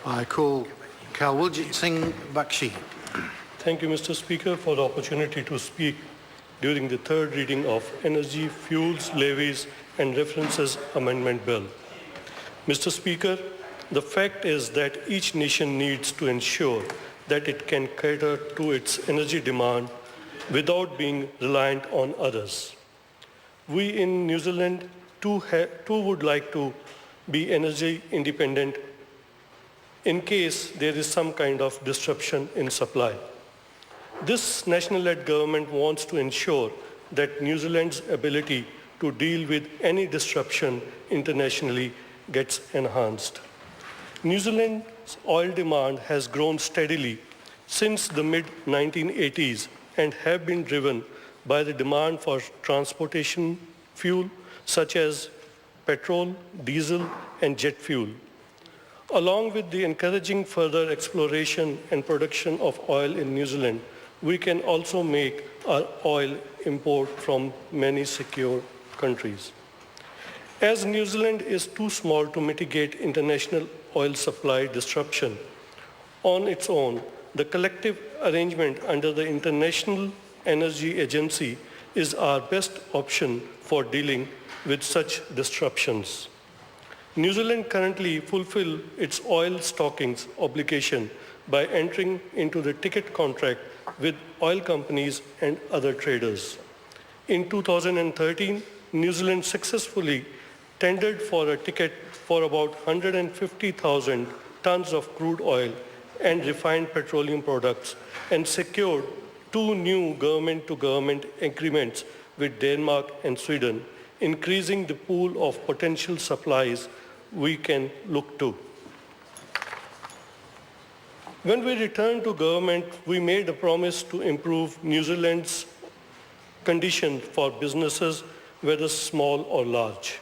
I call Kanwaljit Singh Bakshi. Thank you, Mr. Speaker, for the opportunity to speak during the third reading of Energy, Fuels, Levies and References Amendment Bill. Mr. Speaker, the fact is that each nation needs to ensure that it can cater to its energy demand without being reliant on others. We in New Zealand too would like to be energy independent in case there is some kind of disruption in supply. This national-led government wants to ensure that New Zealand's ability to deal with any disruption internationally gets enhanced. New Zealand's oil demand has grown steadily since the mid-1980s and have been driven by the demand for transportation fuel such as petrol, diesel and jet fuel. Along with the encouraging further exploration and production of oil in New Zealand, we can also make our oil import from many secure countries. As New Zealand is too small to mitigate international oil supply disruption on its own, the collective arrangement under the International Energy Agency is our best option for dealing with such disruptions. New Zealand currently fulfills its oil stockings obligation by entering into the ticket contract with oil companies and other traders. In 2013, New Zealand successfully tendered for a ticket for about 150,000 tons of crude oil and refined petroleum products and secured 2 new government-to-government agreements with Denmark and Sweden, increasing the pool of potential supplies we can look to. When we returned to government, we made a promise to improve New Zealand's condition for businesses, whether small or large.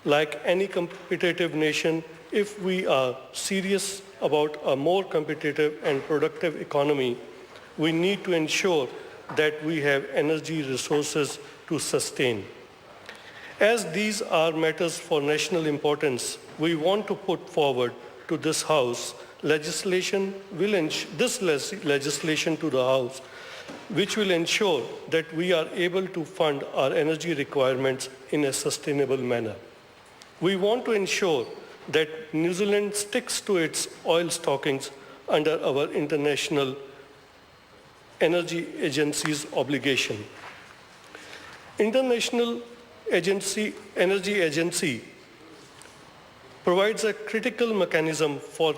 Like any competitive nation, if we are serious about a more competitive and productive economy, we need to ensure that we have energy resources to sustain. As these are matters for national importance, we want to put forward to this House legislation to the House, which will ensure that we are able to fund our energy requirements in a sustainable manner. We want to ensure that New Zealand sticks to its oil stockings under our International Energy Agency's obligation. International Energy Agency provides a critical mechanism for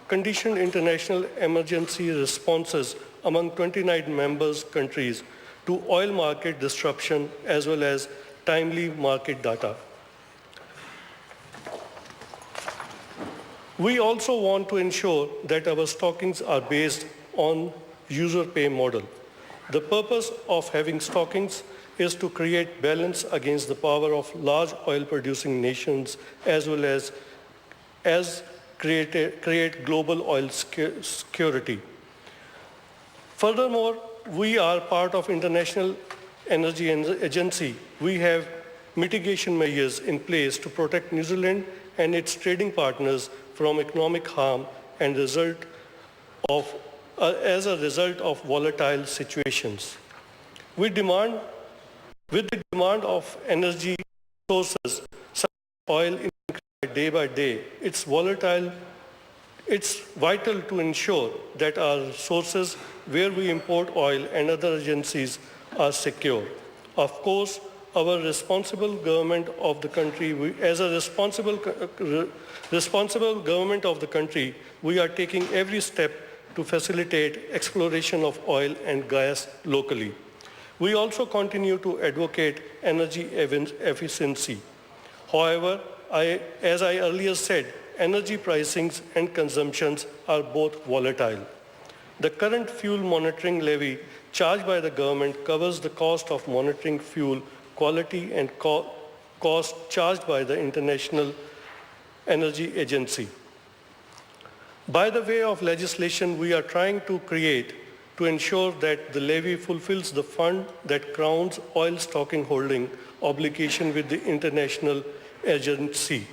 conditioned international emergency responses among 29 members countries to oil market disruption as well as timely market data. We also want to ensure that our stockings are based on user pay model. The purpose of having stockings is to create balance against the power of large oil-producing nations as well as create global oil security. Furthermore, we are part of International Energy Agency. We have mitigation measures in place to protect New Zealand and its trading partners from economic harm and as a result of volatile situations. With the demand of energy sources such as oil increasing day by day, it's vital to ensure that our sources where we import oil and other agencies are secure. Of course, our responsible government of the country, as a responsible government of the country, we are taking every step to facilitate exploration of oil and gas locally. We also continue to advocate energy efficiency. However, as I earlier said, energy pricings and consumptions are both volatile. The current fuel monitoring levy charged by the government covers the cost of monitoring fuel quality and cost charged by the International Energy Agency. By the way of legislation we are trying to create to ensure that the levy fulfills the fund that crowns oil stocking holding obligation with the International Agency.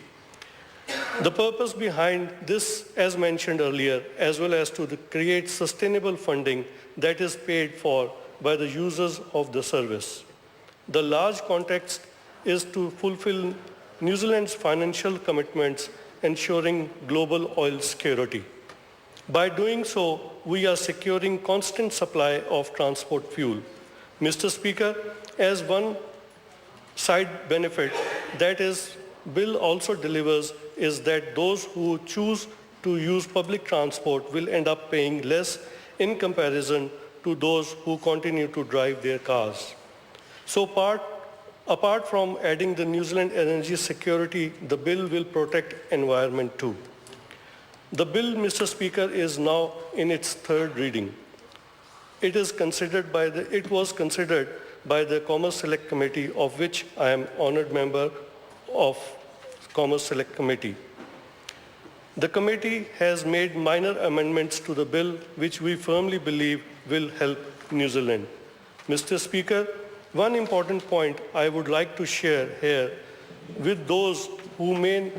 The purpose behind this, as mentioned earlier, as well as to create sustainable funding that is paid for by the users of the service. The large context is to fulfill New Zealand's financial commitments, ensuring global oil security. By doing so, we are securing constant supply of transport fuel. Mr. Speaker, as one side benefit that is bill also delivers is that those who choose to use public transport will end up paying less in comparison to those who continue to drive their cars. So apart from adding the New Zealand energy security, the bill will protect environment too. The bill, Mr. Speaker, is now in its third reading. It was considered by the Commerce Select Committee, of which I am honored member of Commerce Select Committee. The committee has made minor amendments to the bill, which we firmly believe will help New Zealand. Mr. Speaker, one important point I would like to share here with those who may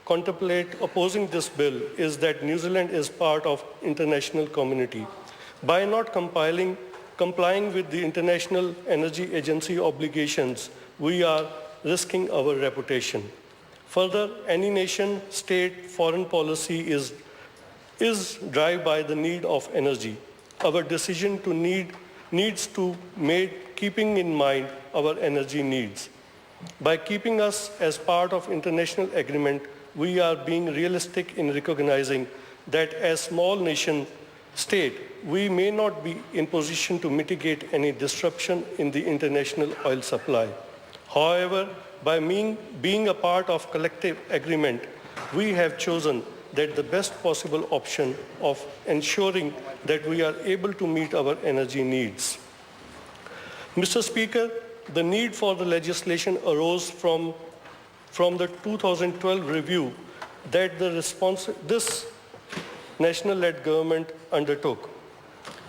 contemplate opposing this bill is that New Zealand is part of international community. By not complying with the International Energy Agency obligations, we are risking our reputation. Further, any nation, state, foreign policy is driven by the need of energy. Our decision needs to made keeping in mind our energy needs. By keeping us as part of international agreement, we are being realistic in recognizing that as small nation state, we may not be in position to mitigate any disruption in the international oil supply. However, by being a part of collective agreement, we have chosen that the best possible option of ensuring that we are able to meet our energy needs. Mr. Speaker, the need for the legislation arose from the 2012 review that this national-led government undertook.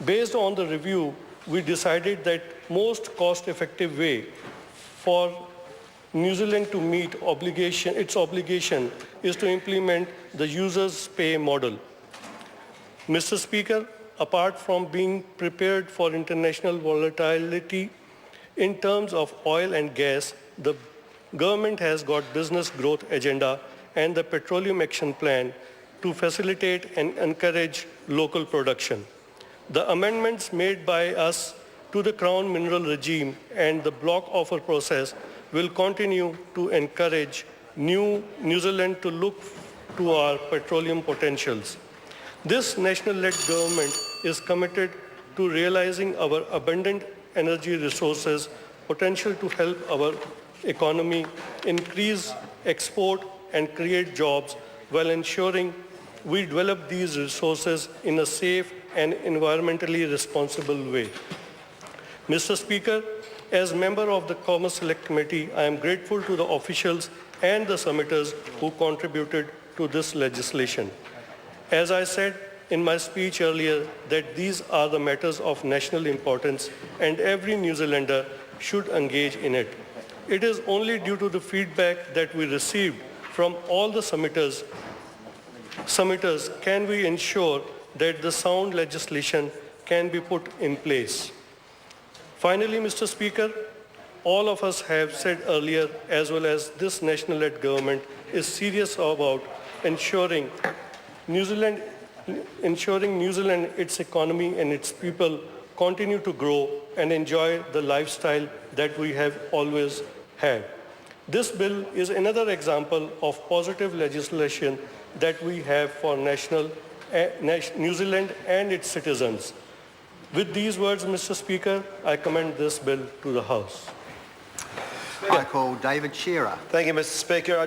Based on the review, we decided that most cost-effective way for New Zealand to meet its obligation is to implement the users pay model. Mr. Speaker, apart from being prepared for international volatility in terms of oil and gas, the government has got business growth agenda and the Petroleum Action Plan to facilitate and encourage local production. The amendments made by us to the Crown Mineral Regime and the block offer process will continue to encourage New Zealand to look to our petroleum potentials. This national-led government is committed to realizing our abundant energy resources potential to help our economy increase export and create jobs while ensuring we develop these resources in a safe and environmentally responsible way. Mr. Speaker, as member of the Commerce Select Committee, I am grateful to the officials and the submitters who contributed to this legislation. As I said in my speech earlier, that these are the matters of national importance and every New Zealander should engage in it. It is only due to the feedback that we received from all the submitters can we ensure that the sound legislation can be put in place. Finally, Mr. Speaker, all of us have said earlier, as well as this national-led government is serious about ensuring New Zealand, its economy and its people continue to grow and enjoy the lifestyle that we have always had. This bill is another example of positive legislation that we have for New Zealand and its citizens. With these words, Mr. Speaker, I commend this bill to the House. I call David Shearer. Thank you, Mr. Speaker.